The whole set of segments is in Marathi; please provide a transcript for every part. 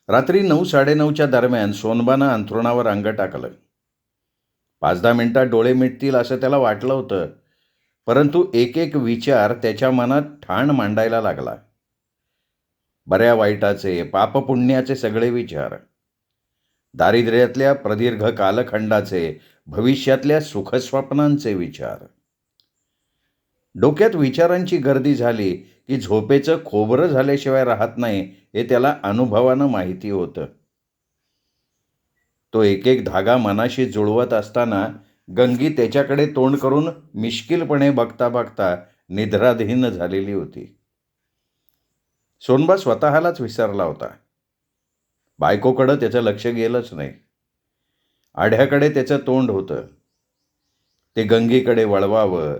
रात्री 9:30च्या दरम्यान सोनबानं अंथरुणावर अंग टाकलं. 5-10 मिनिटात डोळे मिटतील असं त्याला वाटलं होतं, परंतु एक एक विचार त्याच्या मनात ठाण मांडायला लागला. बऱ्या वाईटाचे, पापपुण्याचे सगळे विचार, दारिद्र्यातल्या प्रदीर्घ कालखंडाचे, भविष्यातल्या सुखस्वप्नांचे विचार. डोक्यात विचारांची गर्दी झाली की झोपेचं खोबरं झाल्याशिवाय राहत नाही हे त्याला अनुभवानं माहिती होतं. तो एक एक धागा मनाशी जुळवत असताना गंगी त्याच्याकडे तोंड करून मिश्किलपणे बघता बघता निद्राधीन झालेली होती. सोनबा स्वतःलाच विसरला होता. बायकोकडं त्याचं लक्ष गेलंच नाही. आढ्याकडे त्याचं तोंड होतं. ते गंगीकडे वळवावं,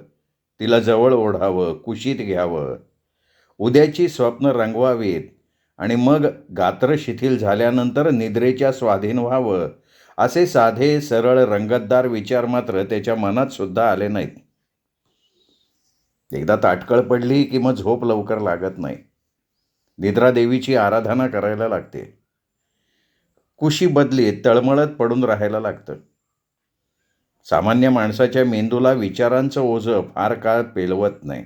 तिला जवळ ओढावं, कुशीत घ्यावं, उद्याची स्वप्न रंगवावीत आणि मग गात्र शिथिल झाल्यानंतर निद्रेच्या स्वाधीन व्हावं, असे साधे सरळ रंगतदार विचार मात्र त्याच्या मनात सुद्धा आले नाहीत. एकदा ताटकळ पडली की मग झोप लवकर लागत नाही. निद्रादेवीची आराधना करायला लागते. कुशी बदलीत तळमळत पडून राहायला लागतं. सामान्य माणसाच्या मेंदूला विचारांचं ओझं फार काळ पेलवत नाही.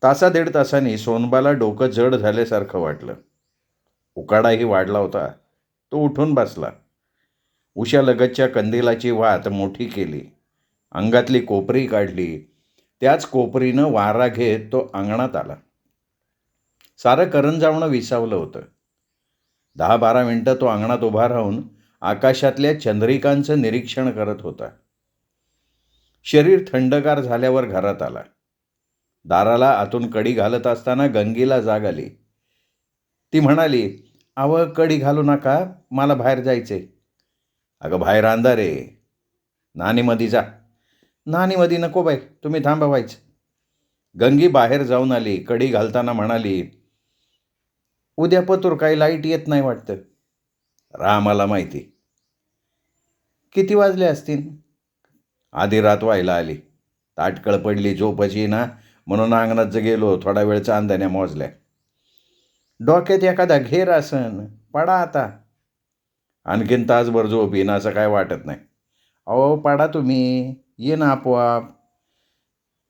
तासा-दीड तासांनी सोनबाला डोकं जड झाल्यासारखं वाटलं. उकाडाही वाढला होता. तो उठून बसला. उशालगतच्या कंदिलाची वात मोठी केली. अंगातली कोपरी काढली. त्याच कोपरीनं वारा घेत तो अंगणात आला. सारं करंजावणं विसावलं होतं. 10-12 मिनिटं तो अंगणात उभा राहून आकाशातल्या चंद्रिकांचं निरीक्षण करत होता. शरीर थंडगार झाल्यावर घरात आला. दाराला आतून कडी घालत असताना गंगीला जाग आली. ती म्हणाली, "अव, कडी घालू नका, मला बाहेर जायचे." "अगं, बाहेर अंधार आहे. नानीमध्ये जा." "नानीमध्ये नको बाई, तुम्ही थांबा व्हायचं." गंगी बाहेर जाऊन आली. कडी घालताना म्हणाली, "उद्या पतूर काही लाईट येत नाही वाटतं." "राह, मला माहिती." "किती वाजले असतील?" "आधी रात व्हायला आली. ताटकळ पडली, झोपच येईना म्हणून अंगणात गेलो, थोडा वेळ चांदण्या मोजल्या." "डोक्यात एखादा घेर असन, पडा आता." "आणखीन तासभर झोप येईन असं काय वाटत नाही." "अहो, पडा तुम्ही, ये ना आपोआप."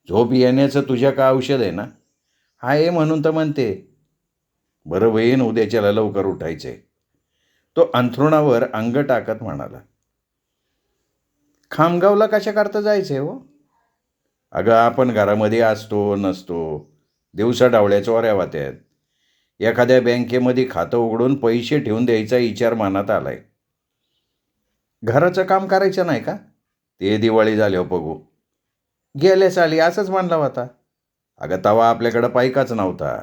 "झोप येण्याचं तुझ्या का औषध आहे ना?" "आहे म्हणून तर म्हणते." "बरं होईन, उद्याच्याला लवकर उठायचे." तो अंथरुणावर अंग टाकत म्हणाला. "खामगावला कशा करता जायचंय हो?" "अगं, आपण घरामध्ये असतो नसतो, दिवसा डावळ्या चोऱ्या वात्यात. एखाद्या बँकेमध्ये खातं उघडून पैसे ठेवून द्यायचा विचार मनात आलाय." "घराचं काम करायचं नाही का?" "ते दिवाळी झाल्यावर बघू." "गेल्या साली असंच म्हणला होता." "अगं, तवा आपल्याकडं पैकाच नव्हता."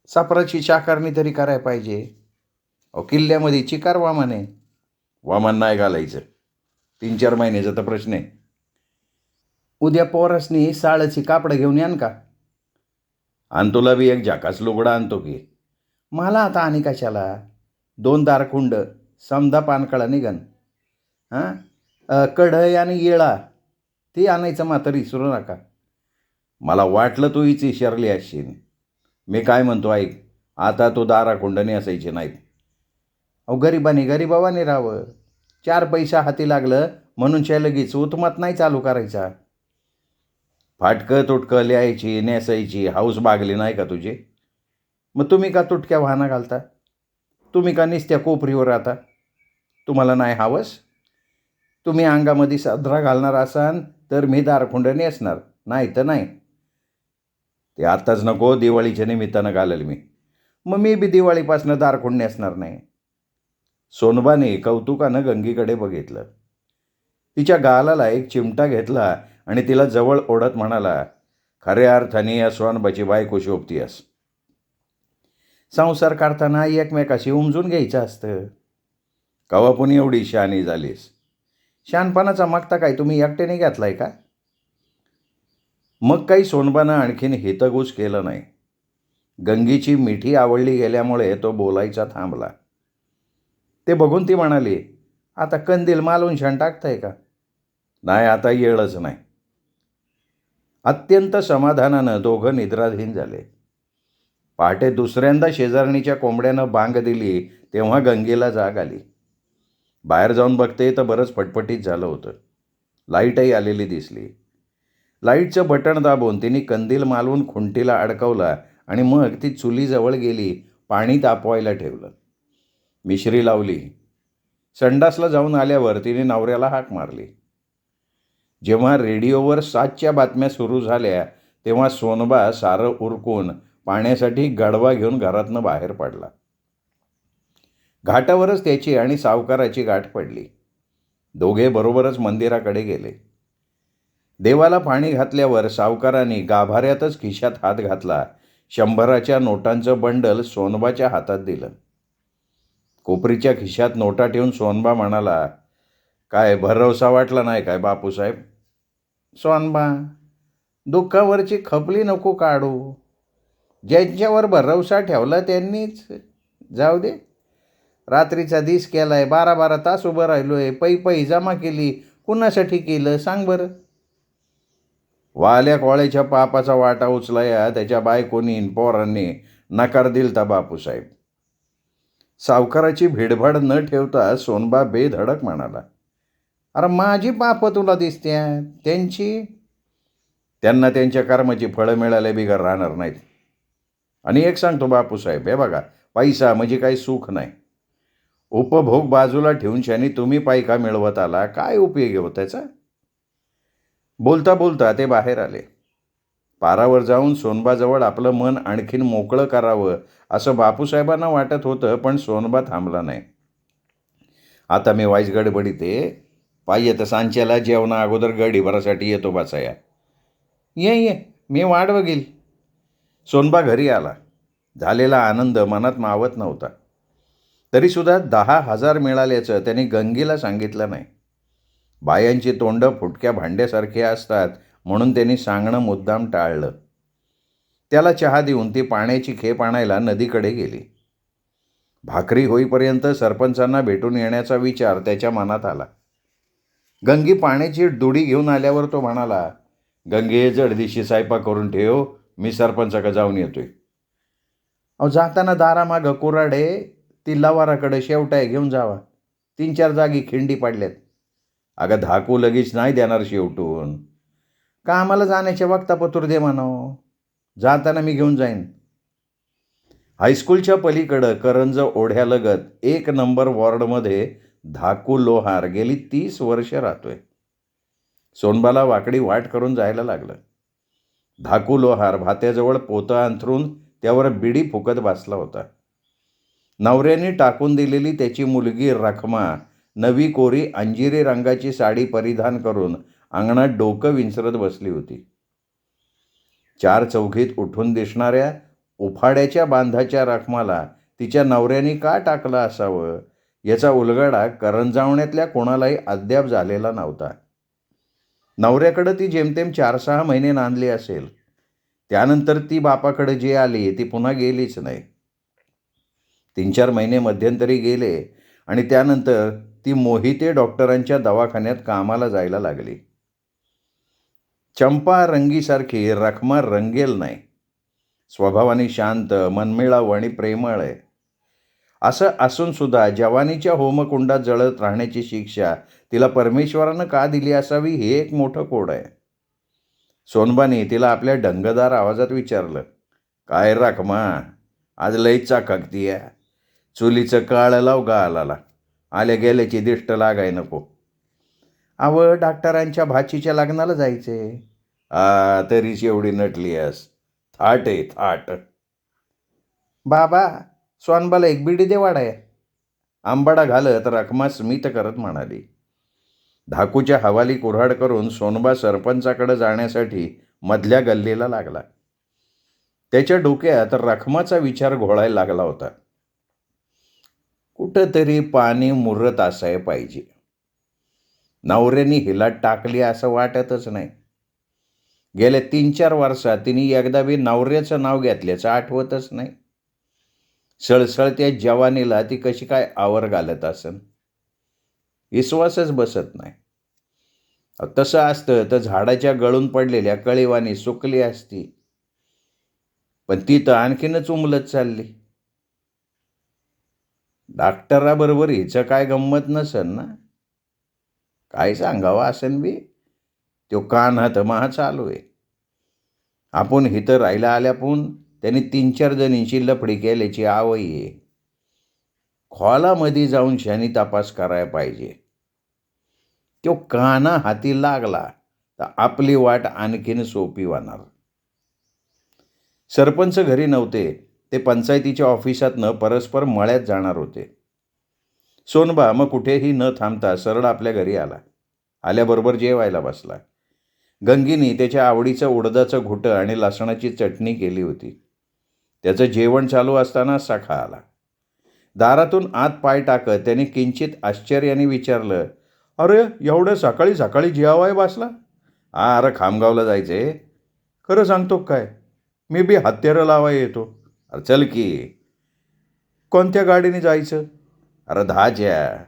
"सापराची चाकारणी तरी करायला पाहिजे." "अहो, किल्ल्यामध्ये चिकार वामान आहे." "वामान नाही घालायचं. 3-4 महिन्याचा तर प्रश्न आहे." "उद्या पोरासनी साळची कापडं घेऊन यान का?" "आणि तुला बी एक झाकास लुगडा आणतो की." "मला आता आणि कशाला? 2 दारकुंड, समधा पानकळा निघन. कढई आणि येळा ती आणायचं मात्र विसरू नका." "मला वाटलं तू हीच विसरली असशील. मी काय म्हणतो ऐक, आता तू दाराकुंड नेसायचे नाहीत." "अहो, गरिबाने गरिबावाने राहावं. 4 पैसा हाती लागलं म्हणून लगेच उत्मात नाही चालू करायचा." "फाटकं तुटकं लिहायची नेसायची हौस बागली नाही का तुझी? मग तुम्ही का तुटक्या वाहना घालता? तुम्ही का निस्त्या कोपरीवर राहता? तुम्हाला नाही हवस? तुम्ही अंगामध्ये सदरा घालणार असाल तर मी दारखुंड नेसणार, नाही तर नाही." "ते आत्ताच नको, दिवाळीच्या निमित्तानं घालेल मी." "मग मी बी दिवाळीपासून दारखुंड नेसणार नाही." सोनबाने कौतुकानं गंगीकडे बघितलं. तिच्या गालाला एक चिमटा घेतला आणि तिला जवळ ओढत म्हणाला, "खऱ्या अर्थाने या सोनबाची बायको शोभतीयस. संसार करताना एकमेकाशी उमजून घ्यायचं असतं." "कवा पण एवढी शहाणी झालीस?" "शहाणपणाचा मागता काय तुम्ही एकट्याने घेतलाय का?" मग काही सोनबानं आणखीन हितगुज केलं नाही. गंगीची मिठी आवडली गेल्यामुळे तो बोलायचा थांबला. ते बघून ती म्हणाली, "आता कंदील मालवून शाण टाकताय का?" "नाही, आता येळच नाही." अत्यंत समाधानानं दोघं निद्राधीन झाले. पहाटे दुसऱ्यांदा शेजारणीच्या कोंबड्यानं बांग दिली तेव्हा गंगेला जाग आली. बाहेर जाऊन बघते तर बरंच फटफटीत झालं होतं. लाईटही आलेली दिसली. लाईटचं बटण दाबून तिने कंदील मालवून खुंटीला अडकवला आणि मग ती चुलीजवळ गेली. पाणी तापवायला ठेवलं. मिश्री लावली. संडासला जाऊन आल्यावर तिने नवऱ्याला हाक मारली. जेव्हा रेडिओवर 7च्या बातम्या सुरू झाल्या तेव्हा सोनबा सारं उरकून पाण्यासाठी गडवा घेऊन घरातनं बाहेर पडला. घाटावरच त्याची आणि सावकाराची गाठ पडली. दोघे बरोबरच मंदिराकडे गेले. देवाला पाणी घातल्यावर सावकारांनी गाभाऱ्यातच खिशात हात घातला. 100च्या नोटांचं बंडल सोनबाच्या हातात दिलं. कोपरीच्या खिशात नोटा ठेवून सोनबा म्हणाला, काय भरवसा वाटला नाही काय बापूसाहेब? सोनबा, दुःखावरची खपली नको काढू. ज्यांच्यावर भरवसा ठेवला त्यांनीच. जाऊ दे. रात्रीचा दिस केलाय, 12 तास उभं राहिलोय, पै जमा केली. कुणासाठी केलं सांग बरं? वाल्या कोळ्याच्या पापाचा वाटा उचलाया त्याच्या बायकोनी पोरांनी नकार दिलता बापूसाहेब. सावकाराची भिडभाड न ठेवता सोनबा बेधडक म्हणाला, अरे माझी पापं तुला दिसत्या, त्यांची? त्यांना त्यांच्या कर्माची फळं मिळाले बिगर राहणार नाहीत. आणि एक सांगतो बापूसाहेब, हे बघा, पैसा म्हणजे काही सुख नाही. उपभोग बाजूला ठेवून शानी तुम्ही पैका मिळवत आला, काय उपयोग हो त्याचा? बोलता बोलता ते बाहेर आले. पारावर जाऊन सोनबाजवळ आपलं मन आणखीन मोकळं करावं असं बापूसाहेबांना वाटत होतं, पण सोनबा थांबला नाही. आता मी वाईस गडबडीते, पाहिजे तर सांच्याला जेवणा अगोदर गडीभरासाठी येतो बसाया. ये मी वाट बघील. सोनबा घरी आला. झालेला आनंद मनात मावत नव्हता. तरीसुद्धा 10,000 मिळाल्याचं त्यांनी गंगेला सांगितलं नाही. बायांची तोंडं फुटक्या भांड्यासारखी असतात म्हणून त्यांनी सांगणं मुद्दाम टाळलं. त्याला चहा देऊन ती पाण्याची खेप आणायला नदीकडे गेली. भाकरी होईपर्यंत सरपंचांना भेटून येण्याचा विचार त्याच्या मनात आला. गंगी पाण्याची दुडी घेऊन आल्यावर तो म्हणाला, गंगे जडदिशी स्वयंपाक करून ठेव, मी सरपंचाकडे जाऊन येतोय. अहो जाताना दारामागं कुऱ्हाडे, ती लवाराकडे शेवटाय घेऊन जावा. 3-4 जागी खिंडी पडल्यात. अगं धाकू लगेच नाही देणार शेवटून. कामाला जाण्याच्या वक्तापत्र दे म्हणावं. जाताना मी घेऊन जाईन. हायस्कूलच्या पलीकडं करंज ओढ्यालगत 1 नंबर वॉर्डमध्ये धाकू लोहार गेली 30 वर्ष राहतोय. सोनबाला वाकडी वाट करून जायला लागलं. धाकू लोहार भात्याजवळ पोतं अंथरून त्यावर बिडी फुकत बसला होता. नवऱ्याने टाकून दिलेली त्याची मुलगी रखमा नवी कोरी अंजिरी रंगाची साडी परिधान करून अंगणात डोकं विंचरत बसली होती. 4 चौघीत उठून दिसणाऱ्या उफाड्याच्या बांधाच्या रखमाला तिच्या नवऱ्याने का टाकलं असावं याचा उलगडा करंजावण्यातल्या कोणालाही अद्याप झालेला नव्हता. नवऱ्याकडं ती जेमतेम 4-6 महिने नांदली असेल. त्यानंतर ती बापाकडे जी आली ती पुन्हा गेलीच नाही. 3-4 महिने मध्यंतरी गेले आणि त्यानंतर ती मोहिते डॉक्टरांच्या दवाखान्यात कामाला जायला लागली. चंपा रंगीसारखी रखमा रंगेल नाही. स्वभावाने शांत, मनमिळाऊ आणि प्रेमळ आहे. असं असूनसुद्धा जवानीच्या होमकुंडात जळत राहण्याची शिक्षा तिला परमेश्वरानं का दिली असावी हे एक मोठं कोड आहे. सोनबाने तिला आपल्या ढंगदार आवाजात विचारलं, काय रखमा, आज लईच चाककतीय. चुलीचं काळं लाव गालाला, आल्या गेल्याची दिष्ट लागाय नको. डॉक्टरांच्या भाचीच्या लग्नाला जायचे. तरीच एवढी नटली आहेस. थाट आहे थाट. बाबा, सोनबाला एक बिडी दे वाडाय. आंबाडा घालत रखमा स्मित करत म्हणाली. धाकूच्या हवाली कुऱ्हाड करून सोनबा सरपंचाकडे जाण्यासाठी मधल्या गल्लीला लागला. त्याच्या डोक्यात रखमाचा विचार घोळायला लागला होता. कुठंतरी पाणी मुरत असाय पाहिजे. नवऱ्याने हिला टाकली असं वाटतच नाही. गेल्या 3-4 वर्षात तिने एकदा बी नवऱ्याचं नाव घेतल्याचं आठवतच नाही. सळसळत्या जवानीला ती कशी काय आवर घालत असन, विश्वासच बसत नाही. तसं असतं तर झाडाच्या गळून पडलेल्या कळीवानी सुकली असती. पण ती तर आणखीनच उमलत चालली. डॉक्टराबरोबर हिचं काय गंमत नसन ना. काय सांगावं असन बी. तो कान हात महा चालू आहे. आपण इथं राहायला आल्यापून त्यांनी 3-4 जणींची लफडी केल्याची आवई आहे. खोलामध्ये जाऊन शनी तपास करायला पाहिजे. तो काना हाती लागला तर आपली वाट आणखीन सोपी होणार. सरपंच घरी नव्हते. ते पंचायतीच्या ऑफिसातनं परस्पर मळ्यात जाणार होते. सोनबा मग कुठेही न थांबता सरळ आपल्या घरी आला. आल्याबरोबर जेवायला बसला. गंगीनी त्याच्या आवडीचं उडदाचं घुटं आणि लसणाची चटणी केली होती. त्याचं जेवण चालू असताना सखा आला. दारातून आत पाय टाकत त्याने किंचित आश्चर्याने विचारलं, अरे एवढं सकाळी सकाळी जेवाय बसला? अरे खामगावला जायचंय. खरं सांगतो काय, मी बी हत्यारं लावाय येतो. अरे चल की. कोणत्या गाडीने जायचं? अरे 10च्या.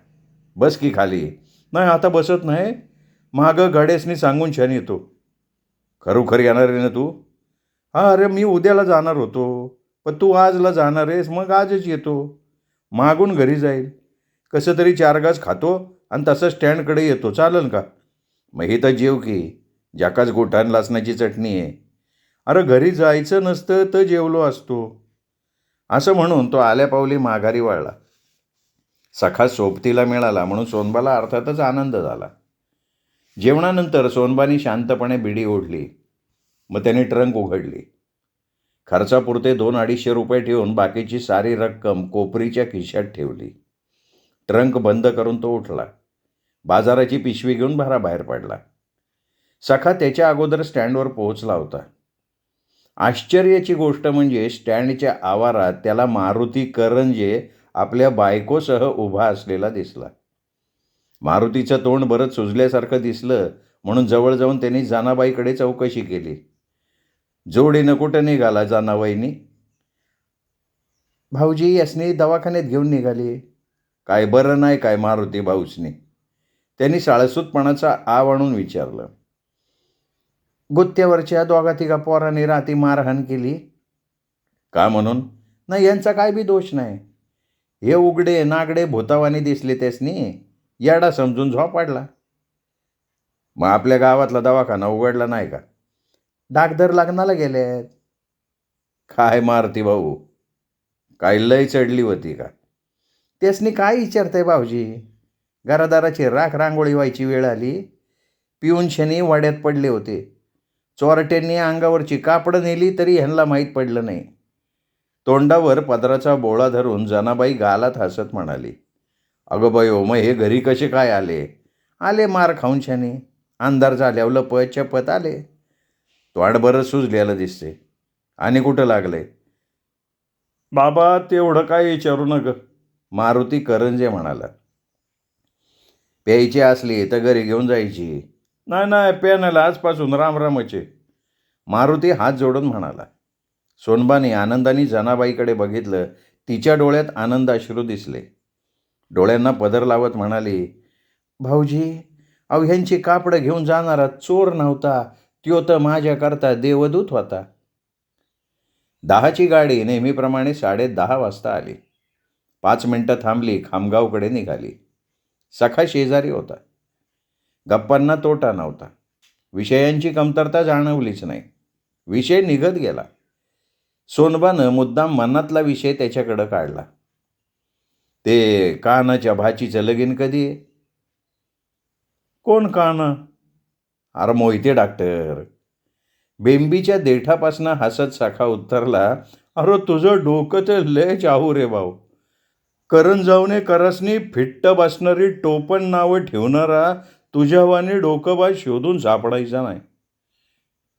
बस की खाली. नाही आता बसत नाही. मागं गाड्यासनी सांगून छान येतो. खरोखर येणार आहे ना तू? हां अरे मी उद्याला जाणार होतो, पण तू आजला जाणार आहेस मग आजच येतो. मागून घरी जाईल. कसं तरी 4 घास खातो आणि तसं स्टँडकडे येतो. चालेल का? मग ही तर जेव की. ज्याकाच गोठान लसणाची चटणी आहे. अरे घरी जायचं नसतं तर जेवलो असतो. असं म्हणून तो आल्यापावली माघारी वळला. सखा सोबतीला मिळाला म्हणून सोनबाला अर्थातच आनंद झाला. जेवणानंतर सोनबानी शांतपणे बिडी ओढली. मग त्याने ट्रंक उघडली. खर्चापुरते 200-250 रुपये ठेवून बाकीची सारी रक्कम कोपरीच्या खिशात ठेवली. ट्रंक बंद करून तो उठला. बाजाराची पिशवी घेऊन बाहेर पडला. सखा त्याच्या अगोदर स्टँडवर पोहोचला होता. आश्चर्याची गोष्ट म्हणजे स्टँडच्या आवारात त्याला मारुती करंजे आपल्या बायकोसह उभा असलेला दिसला. मारुतीचं तोंड बरंच सुजल्यासारखं दिसलं म्हणून जवळ जाऊन त्यांनी जानाबाईकडे चौकशी केली. जोडीनं कुठं निघाला जानाबाईंनी? भाऊजी यासनी दवाखान्यात घेऊन निघाली. काय बरं नाही काय मारुती भाऊसनी? त्यांनी साळसूतपणाचा आव आणून विचारलं. गुत्त्यावरच्या 2-3 पोरांनी राती मारहाण केली. का म्हणून? नाही यांचा काय बी दोष नाही. हे उघडे नागडे भूतावानी दिसले त्यासनी. याडा समजून झोपाडला. मग आपल्या गावातला दवाखाना उघडला नाही का? डागदर लग्नाला गेलेत. काय मारती भाऊ, काय लय चढली होती का? त्यासनी काय विचारतंय भाऊजी? घरादाराची राख रांगोळी व्हायची वेळ आली. पिऊन शनी वाड्यात पडले होते. चोरट्यांनी अंगावरची कापडं नेली तरी ह्यांना माहीत पडलं नाही. तोंडावर पदराचा बोळा धरून जनाबाई गालात हसत म्हणाली, अगं बाई मग हे घरी कसे काय आले? आले मार खाऊन शनी. अंधार झाल्यावर लपत चपत आले. तोंड बरं सुजलेलं दिसते. आणि कुठं लागले? बाबा तेवढं काय विचारू नका, मारुती करंजे म्हणाला. प्यायची असली तर घरी घेऊन जायची. नाही प्यानाला आजपासून रामरामचे, मारुती हात जोडून म्हणाला. सोनबाने आनंदाने जनाबाईकडे बघितलं. तिच्या डोळ्यात आनंद अश्रू दिसले. डोळ्यांना पदर लावत म्हणाली, भाऊजी अहो ह्यांची कापडं घेऊन जाणारा चोर नव्हता. त्यो तर माझ्याकरता देवदूत होता. 10ची गाडी नेहमीप्रमाणे 10:30 वाजता आली. 5 मिनिटं थांबली. खामगावकडे निघाली. सखा शेजारी होता. गप्पांना तोटा नव्हता. विषयांची कमतरता जाणवलीच नाही. विषय निघत गेला. सोनबानं मुद्दाम मनातला विषय त्याच्याकडं काढला. ते कानाच्या भाचीचं लगीन कधी आहे? कोण काना? अरे मोहिते डॉक्टर. बेंबीच्या देठापासनं हसत सखा उत्तरला, अरे तुझं डोकं तर लय चाहू रे भाऊ. करंजावने करसनी फिट्ट बसणारी टोपण नावं ठेवणारा तुझ्यावानी डोकंबाज शोधून सापडायचा नाही.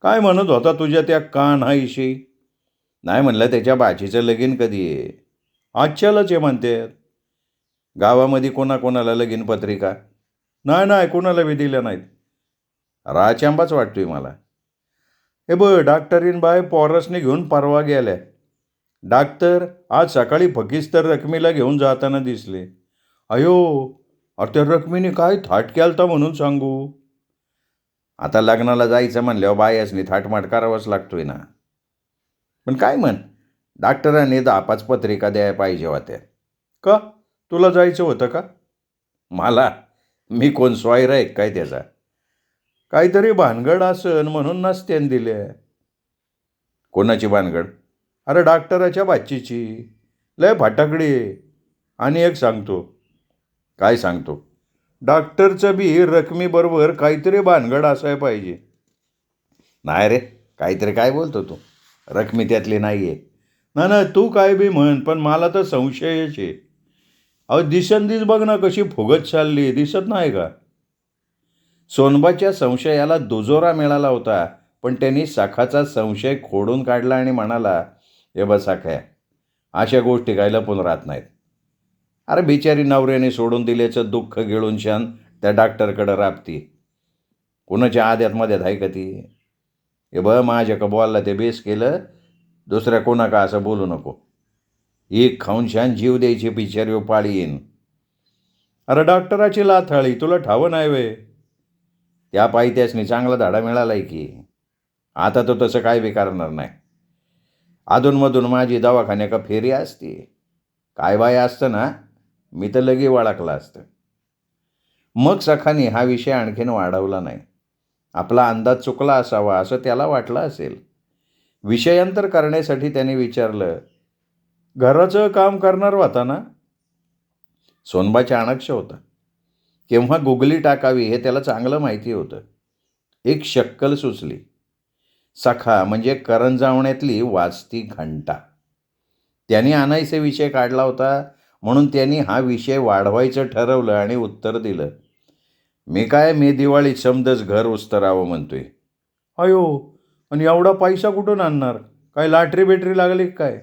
काय म्हणत होता तुझ्या त्या कान्हाईशी? नाही म्हणलं त्याच्या बाचीचं लगीन कधी आहे? आजच्यालाच आहे म्हणतात. गावामध्ये कोणाकोणाला लगीन पत्रिका? नाही कोणाला बी दिल्या नाहीत. राचांबाच वाटतोय मला. हे डॉक्टरीन बाय पोरसने घेऊन परवा गेल्या. डॉक्टर आज सकाळी फकीस्तर रकमेला घेऊन जाताना दिसले. अयो अरे त्या रकमेने काय थाट केलता म्हणून सांगू. आता लग्नाला जायचं म्हणल्यावर बायासनी थाटमाट करावाच लागतोय ना. पण काय म्हण, डॉक्टरांनी 10-5 पत्रिका द्यायला पाहिजे होत्या. का? तुला जायचं होतं का? मला? मी कोण स्वायर आहे काय त्याचा? काहीतरी भानगड असन म्हणून नसत्यान दिल्या. कोणाची भानगड? अरे डॉक्टराच्या बाचीची. लय फटाकडी आहे. आणि एक सांगतो. काय सांगतो? डॉक्टरचं बी रकमेबरोबर काहीतरी भानगड असाय पाहिजे. नाही रे, काहीतरी काय बोलतो तू? रकमी त्यातली नाही आहे. ना ना, तू काय बी म्हण, पण मला तर संशयच आहे. अहो दिवसेंदिवस बघ ना कशी फुगत चालली, दिसत नाही का? सोनबाच्या संशयाला दुजोरा मिळाला होता, पण त्यांनी सखाचा संशय खोडून काढला आणि म्हणाला, हे बस सख्या, अशा गोष्टी काय लपून राहत नाहीत. अरे बिचारी नवऱ्याने सोडून दिल्याचं दुःख गिळून शान त्या डॉक्टरकडं राबती. कुणाच्या आद्यात मध्यात आहे का ती? हे माझ्या का बॉलला ते बेस केलं, दुसऱ्या कोणा का असं बोलू नको. एक खाऊन शान जीव द्यायची बिचारी पाळी येईन. अरे डॉक्टराची लाथाळी तुला ठावं नाही वे. त्या पायी त्यासनी चांगला धाडा मिळालाय की. आता तो तसं काय बी करणार नाही. अधूनमधून माझी दवाखान्या का फेरी असते. काय बाय असतं ना, मी तर लगे वळखलं असतं. मग सखाने हा विषय आणखीन वाढवला नाही. आपला अंदाज चुकला असावा असं त्याला वाटलं असेल. विषयांतर करण्यासाठी त्याने विचारलं, घराचं काम करणार होता ना? सोनबा चाणक्य होता. केव्हा गुगली टाकावी हे त्याला चांगलं माहिती होतं. एक शक्कल सुचली. सखा म्हणजे करंजावण्यातली वाजती घंटा. त्यांनी आणायचे विषय काढला होता, म्हणून त्यांनी हा विषय वाढवायचं ठरवलं आणि उत्तर दिलं, मी दिवाळीत समदच घर उस्तरावं म्हणतोय. अयो, आणि एवढा पैसा कुठून आणणार? काय लॉटरी बेटरी लागली काय?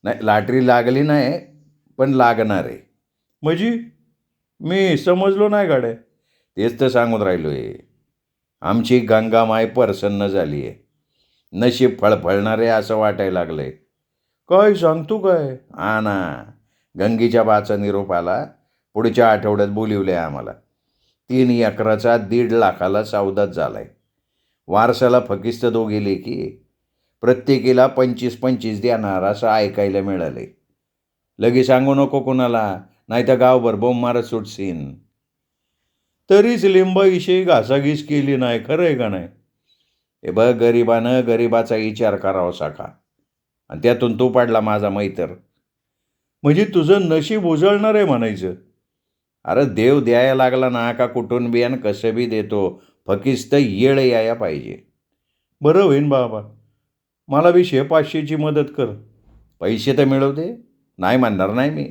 नाही, लॉटरी लागली नाही, पण लागणार आहे. म्हणजे मी समजलो नाही गाड्या. तेच तर सांगून राहिलो आहे. आमची गंगामाय प्रसन्न झाली आहे. नशीब फळफळणार आहे असं वाटायला लागलंय. काय सांगतो काय? हा ना, गंगीच्या बाचा निरोप आला. पुढच्या आठवड्यात बोलिवले आम्हाला. 3 एकराचा 1.5 लाखाला सौदाच झालाय. वारसाला फकिस्त दोघे लेकी, प्रत्येकीला 25-25 देणार असं ऐकायला मिळाले. लगे सांगू नको कोणाला, नाही तर गावभर बोंब मारत सुटसीन. तरीच लिंबाविषयी घासाघीस केली नाही, खरं आहे का नाही? हे बघ, गरिबानं गरिबाचा विचार करावा साखा, आणि त्यातून तो पाडला माझा मैतर. म्हणजे तुझं नशीब उजळणार आहे म्हणायचं? अरे देव द्यायला लागला ना का कुठून बियान कसं बी देतो, फकिस्त येळ याया पाहिजे. बरं होईन बाबा, मला बी 100-500ची मदत कर. पैसे तर मिळवते, नाही म्हणणार नाही मी.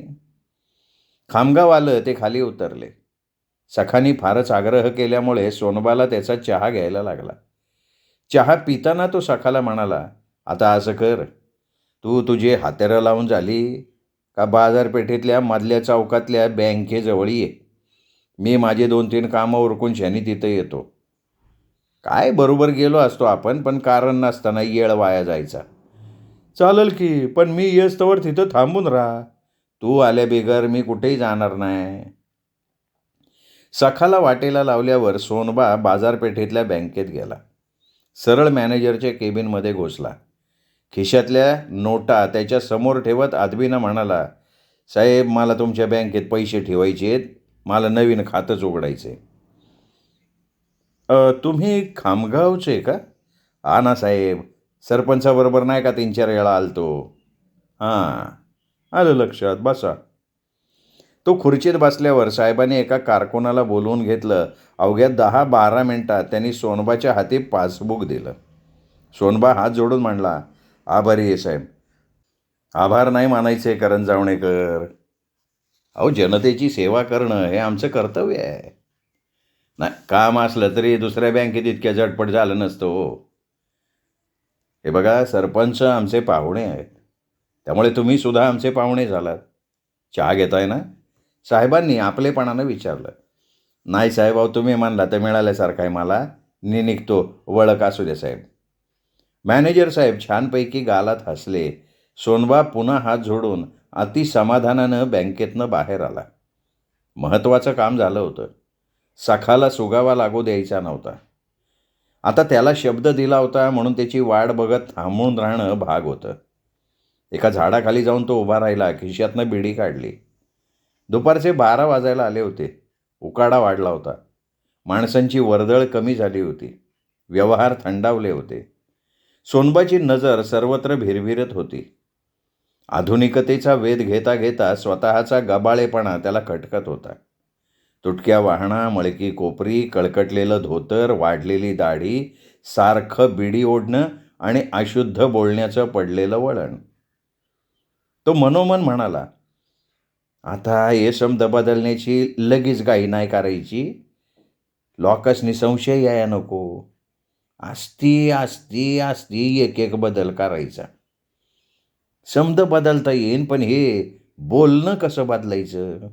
खामगाव आलं ते खाली उतरले. सखानी फारच आग्रह केल्यामुळे सोनबाला त्याचा चहा घ्यायला लागला. चहा पिताना तो सखाला म्हणाला, आता असं कर, तू तुझी हातेरं लावून झाली का बाजारपेठेतल्या मधल्या चौकातल्या बँकेजवळ ये. मी माझे 2-3 कामं उरकून शनी तिथं येतो. काय बरोबर गेलो असतो आपण, पण कारण नसताना येळ वाया जायचा. चालेल की, पण मी येस्तवर तिथं थांबून राहा. तू आल्या बिगर मी कुठेही जाणार नाही. सखाला वाटेला लावल्यावर सोनबा बाजारपेठेतल्या बँकेत गेला. सरळ मॅनेजरच्या केबिनमध्ये घुसला. खिशातल्या नोटा त्याच्या समोर ठेवत आदबीनं म्हणाला, साहेब मला तुमच्या बँकेत पैसे ठेवायचे आहेत, मला नवीन खातंच उघडायचे. तुम्ही खामगावचे का? हा ना साहेब, सरपंचाबरोबर नाही का 3-4 वेळा आलतो. हां, आलं लक्षात, बसा. तो खुर्चीत बसल्यावर साहेबांनी एका कारकुनाला बोलवून घेतलं. अवघ्या 10-12 मिनिटात त्यांनी सोनबाच्या हाती पासबुक दिलं. सोनबा हात जोडून म्हणला, आभारी आहे साहेब. आभार नाही मानायचे करंजावणेकर. अहो जनतेची सेवा करणं हे आमचं कर्तव्य आहे. नाही, काम असलं तरी दुसऱ्या बँकेत इतक्या झटपट झालं नसतं हो. हे बघा, सरपंच आमचे पाहुणे आहेत, त्यामुळे तुम्ही सुद्धा आमचे पाहुणे झालात. चहा घेताय ना? साहेबांनी आपलेपणानं विचारलं. नाही साहेब, अहो तुम्ही म्हणला तर मिळाल्यासारखं आहे मला. निघतो, वळख असू दे साहेब. मॅनेजर साहेब छानपैकी गालात हसले. सोनबा पुन्हा हात जोडून अतिसमाधानानं बँकेतनं बाहेर आला. महत्त्वाचं काम झालं होतं. सखाला सुगावा लागू द्यायचा नव्हता. आता त्याला शब्द दिला होता म्हणून त्याची वाट बघत थांबून राहणं भाग होतं. एका झाडाखाली जाऊन तो उभा राहिला. खिशातनं बिडी काढली. दुपारचे 12 वाजायला आले होते. उकाडा वाढला होता. माणसांची वर्दळ कमी झाली होती. व्यवहार थंडावले होते. सोनबाची नजर सर्वत्र भिरभिरत होती. आधुनिकतेचा वेध घेता घेता स्वतःचा गबाळेपणा त्याला खटकत होता. तुटक्या वाहणा, मळकी कोपरी, कळकटलेलं धोतर, वाढलेली दाढी, सारखं बिडी ओढणं आणि अशुद्ध बोलण्याचं पडलेलं वळण. तो मनोमन म्हणाला, आता हे समद बदलण्याची लगेच घाई नाही करायची. लोकांसनी संशय याया नको. आस्ती आस्ती आस्ती एक एक बदल करायचा. समद बदलता येईन, पण हे बोलणं कसं बदलायचं?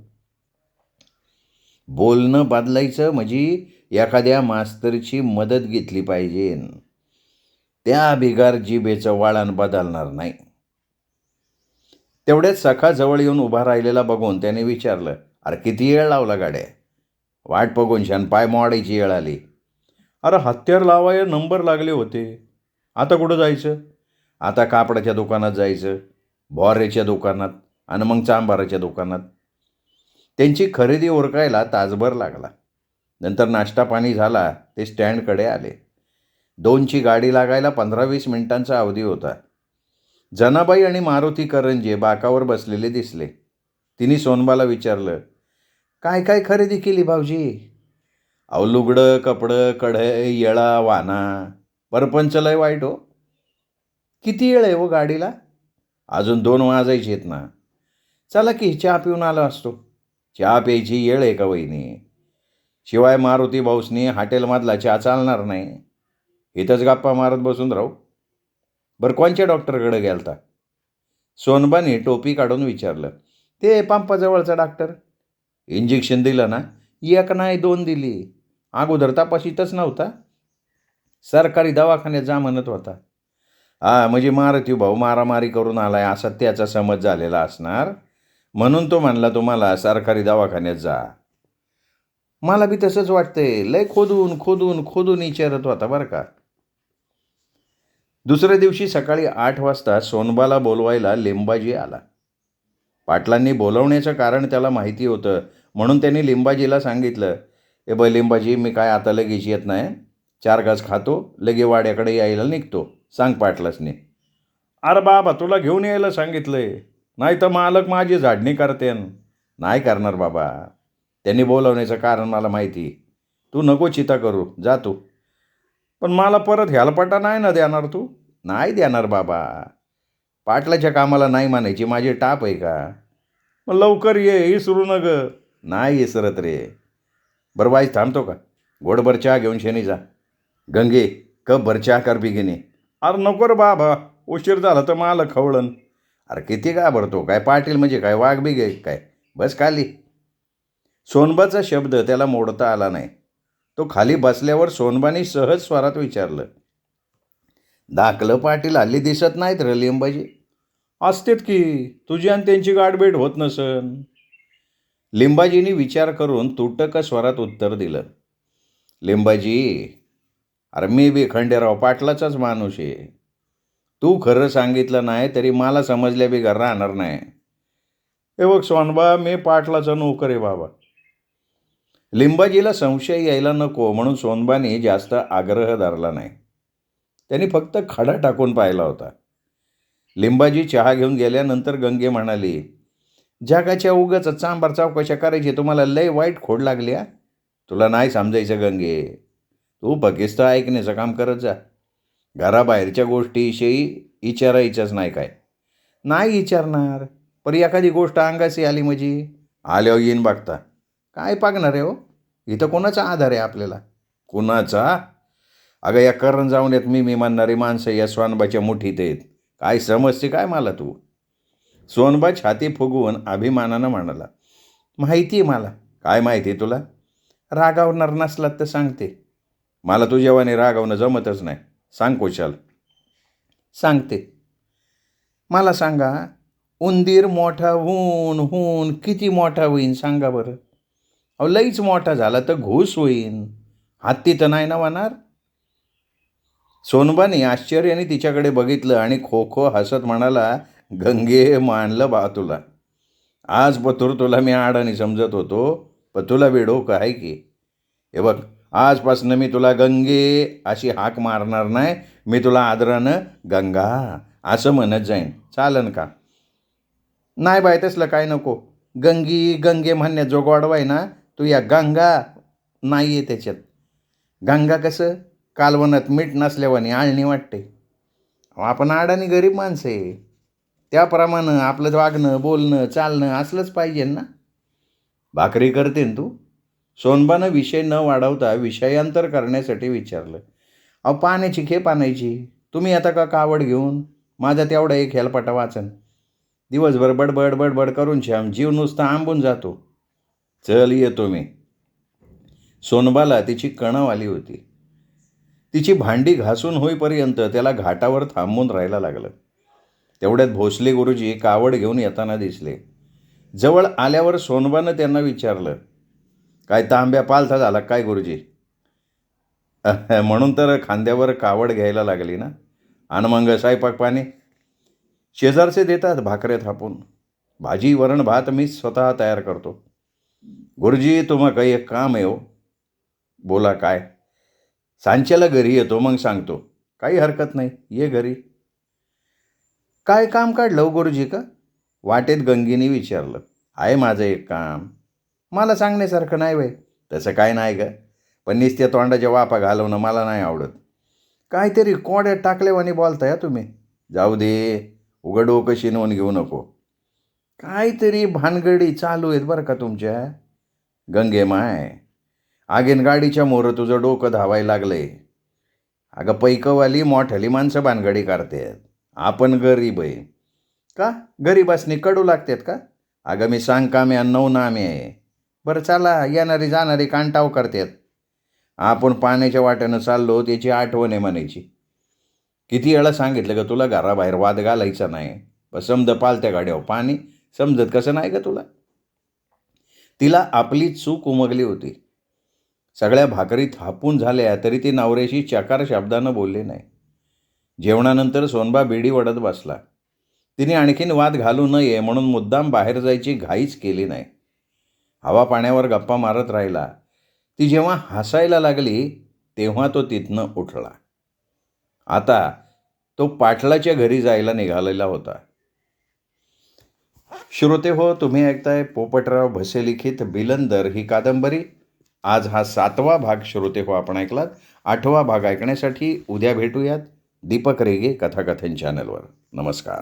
बोलणं बदलायचं म्हणजे एखाद्या मास्तरची मदत घेतली पाहिजे. त्या बिगार जिभेचं वाळण बदलणार नाही. तेवढ्यात सखा जवळ येऊन उभा राहिलेला बघून त्याने विचारलं, अरे किती वेळ लावला गाड्या? वाट बघून छान पाय मोडायची वेळ आली. अरे हत्यार लावाय नंबर लागले होते. आता कुठं जायचं? आता कापडाच्या दुकानात जायचं, भोऱ्याच्या दुकानात आणि मग चांभाराच्या दुकानात. त्यांची खरेदी उरकायला तासभर लागला. नंतर नाश्ता पाणी झाला. ते स्टँडकडे आले. 2ची गाडी लागायला 15-20 मिनिटांचा अवधी होता. जनाबाई आणि मारुती करंजे बाकावर बसलेले दिसले. तिने सोनबाला विचारलं, काय काय खरेदी केली भाऊजी? अहो लुगडं, कपडं, कढई, येळा, वाना. परपंच लय वाईट हो. किती येळ आहे हो गाडीला? अजून 2 वाजायचे आहेत ना. चला की चहा पिऊन आलो असतो. चहा प्यायची येळ आहे का वहिनी? शिवाय मारुती भाऊसनी हॉटेलमधला चहा चालणार नाही. इथंच गप्पा मारत बसून राहू. बरं कोणच्या डॉक्टरकडे गेलता? सोनबाने टोपी काढून विचारलं. ते पंपाजवळचा डॉक्टर. इंजेक्शन दिलं ना? 1 नाही 2 दिली. अगोदर तपाशीतच नव्हता. सरकारी दवाखान्यात जा म्हणत होता. म्हणजे मारुती भाऊ मारामारी करून आलाय असा त्याचा समज झालेला असणार, म्हणून तो म्हणला तुम्हाला सरकारी दवाखान्यात जा. मला बी तसंच वाटतंय. लय खोदून खोदून खोदून विचारत होता बरं का. दुसऱ्या दिवशी सकाळी 8 वाजता सोनबाला बोलवायला लिंबाजी आला. पाटलांनी बोलवण्याचं कारण त्याला माहिती होतं, म्हणून त्यांनी लिंबाजीला सांगितलं, ए लिंबाजी, मी काय आता लगेच येत नाही. 4 घास खातो, लगे वाड्याकडे यायला निघतो. सांग पाटलासनी. अरे बाबा, तुला घेऊन यायला सांगितलंय. नाही तर मालक माझी झाडणी करतेन. नाही करणार बाबा. त्यांनी बोलवण्याचं कारण मला माहिती. तू नको चिंता करू, जा तू. पण मला परत हेलपाटा नाही ना देणार तू? नाही देणार बाबा. पाटलाच्या कामाला नाही मानायची माझी टाप आहे का? मग लवकर ये, इसरू न ग. नाही इसरत रे. बरं बाई, थांबतो का? गोडभर चहा घेऊन शनी जा. गंगे, कप भर चहा कर बिगिने. अरे नको रे बाबा, उशीर झाला तर मला खवळण. अरे किती घाबरतो काय? पाटील म्हणजे काय वाघ बिग आहे काय? बस खाली. सोनबाचा शब्द त्याला मोडता आला नाही. तो खाली बसल्यावर सोनबाने सहज स्वरात विचारलं, धाकलं पाटील हल्ली दिसत नाहीत रे लिंबाजी? असतेत की, तुझी आणि त्यांची गाठभेट होत नसन. लिंबाजींनी विचार करून तुटक स्वरात उत्तर दिलं, लिंबाजी, अरे मी बी खंडेराव पाटलाचाच माणूस आहे. तू खरं सांगितलं नाही तरी मला समजल्या बिगर राहणार नाही. हे बघ सोनबा, मी पाटलाचा नोकर आहे बाबा. लिंबाजीला संशय यायला नको म्हणून सोनबाने जास्त आग्रह धरला नाही. त्यांनी फक्त खडा टाकून पाहिला होता. लिंबाजी चहा घेऊन गेल्यानंतर गंगे म्हणाली, जगाच्या उगाच चांबार चौकशा करायची तुम्हाला लय वाईट खोड लागली. तुला नाही समजायचं गंगे. तू फक्त ऐकण्याचं काम करत जा. घराबाहेरच्या गोष्टीविषयी विचारायचंच नाही. काय नाही विचारणार, पण एखादी गोष्ट अंगाशी आली म्हणजे आल्यावर येईन बघता. काय पागणार आहे हो? इथं कोणाचा आधार आहे आपल्याला? कुणाचा? अगं या करण जाऊन येत मी म्हणणारी माणसं या सोनबाच्या मुठीत आहेत. काय समजते काय मला तू? सोनबा छाती फुगवून अभिमानानं म्हणाला, माहिती आहे मला. काय माहिती आहे तुला? रागावणार नसलात तर सांगते. मला तुझ्यावाने रागावणं जमतच नाही. सांग कुशाल. सांगते. मला सांगा, उंदीर मोठा होऊन होऊन किती मोठा होईन सांगा बरं? अहो लईच मोठा झाला तर घूस होईन. हत्ती तर नाही ना होणार. सोनबाने आश्चर्याने तिच्याकडे बघितलं आणि खो खो हसत म्हणाला, गंगे मानलं बा तुला. आज पतूर तुला मी अडाणी समजत होतो, पण तुला बी डोकं आहे की. हे बघ, आजपासून मी तुला गंगे अशी हाक मारणार नाही, मी तुला आदरानं गंगा असं म्हणत जाईन. चालन का? नाही बाय, तसलं काय नको. गंगी गंगे म्हणण्यात जो गोडवा आहे ना, तू या गंगा नाही आहे त्याच्यात. गंगा कसं कालवनात मीठ नसल्यावानी आळणी वाटते. अहो, आपण अडाणी गरीब माणसं आहे, त्याप्रमाणे आपलं वागणं बोलणं चालणं असलंच पाहिजे ना. भाकरी करते ना तू? सोनबानं विषय न वाढवता विषयांतर करण्यासाठी विचारलं. अहो, पाण्याची खेप आणायची. तुम्ही आता का कावड घेऊन? माझा तेवढा एक हेलपाटा वाचन. दिवसभर बडबड बडबड करून श्याम जीव नुसता आंबून जातो. चल येतो मी. सोनबाला तिची कणव आली होती. तिची भांडी घासून होईपर्यंत त्याला घाटावर थांबून राहायला लागलं. तेवढ्यात भोसले गुरुजी कावड घेऊन येताना दिसले. जवळ आल्यावर सोनबानं त्यांना विचारलं, काय तांब्या पालथा झाला काय गुरुजी? म्हणून तर खांद्यावर कावड घ्यायला लागली ना. आणि मग स्वयंपाक पाणी? शेजारचे देतात भाकऱ्या थापून. भाजी वरण भात मी स्वतः तयार करतो. गुरुजी तुम्हा काही एक काम आहे हो. बोला काय? सांच्याला घरी येतो मग सांगतो. काही हरकत नाही, ये घरी. काय काम काढलं हो गुरुजी का? वाटेत गंगीने विचारलं. आहे माझं एक काम. मला सांगण्यासारखं नाही बाई. तसं काय नाही ग, पण नुसत्या तोंडाच्या वापा घालवणं मला नाही आवडत. काहीतरी कोड्यात टाकल्यावानी बोलताय तुम्ही. जाऊ दे, उघड डोकं शिनवून घेऊ नको. काहीतरी भानगडी चालू आहेत बरं का तुमच्या. गंगे माय, आगीन गाडीच्या मोरं तुझं डोकं धावायला लागलंय. अगं पैकवाली मोठ्याली माणसं भानगडी काढतात. आपण गरीब आहे. का गरीबासनी कडू लागतात का? अगं मी सांग कामे आणि नऊ नामे आहे. बरं चला, येणारी जाणारी कांटाव करतात. आपण पाण्याच्या वाट्यानं चाललो त्याची आठवण आहे म्हणायची. किती वेळा सांगितलं का तुला घराबाहेर वाद घालायचा नाही. पण समज पालत्या गाड्यावर पाणी समजत कसं नाही का तुला? तिला आपली चूक उमगली होती. सगळ्या भाकरी थापून झाल्या तरी ती नवऱ्याशी चकार शब्दानं बोलली नाही. जेवणानंतर सोनबा बिडी वडत बसला. तिने आणखीन वाद घालू नये म्हणून मुद्दाम बाहेर जायची घाईच केली नाही. हवा पाण्यावर गप्पा मारत राहिला. ती जेव्हा हसायला लागली तेव्हा तो तिथनं उठला. आता तो पाटलाच्या घरी जायला निघालेला होता. श्रोते हो, तुम्ही ऐकताय पोपटराव भसे लिखित बिलंदर ही कादंबरी. आज हा 7वा भाग श्रोते हो आपण ऐकलात. 8वा भाग ऐकण्यासाठी उद्या भेटूयात दीपक रेगे कथाकथन चॅनलवर. नमस्कार.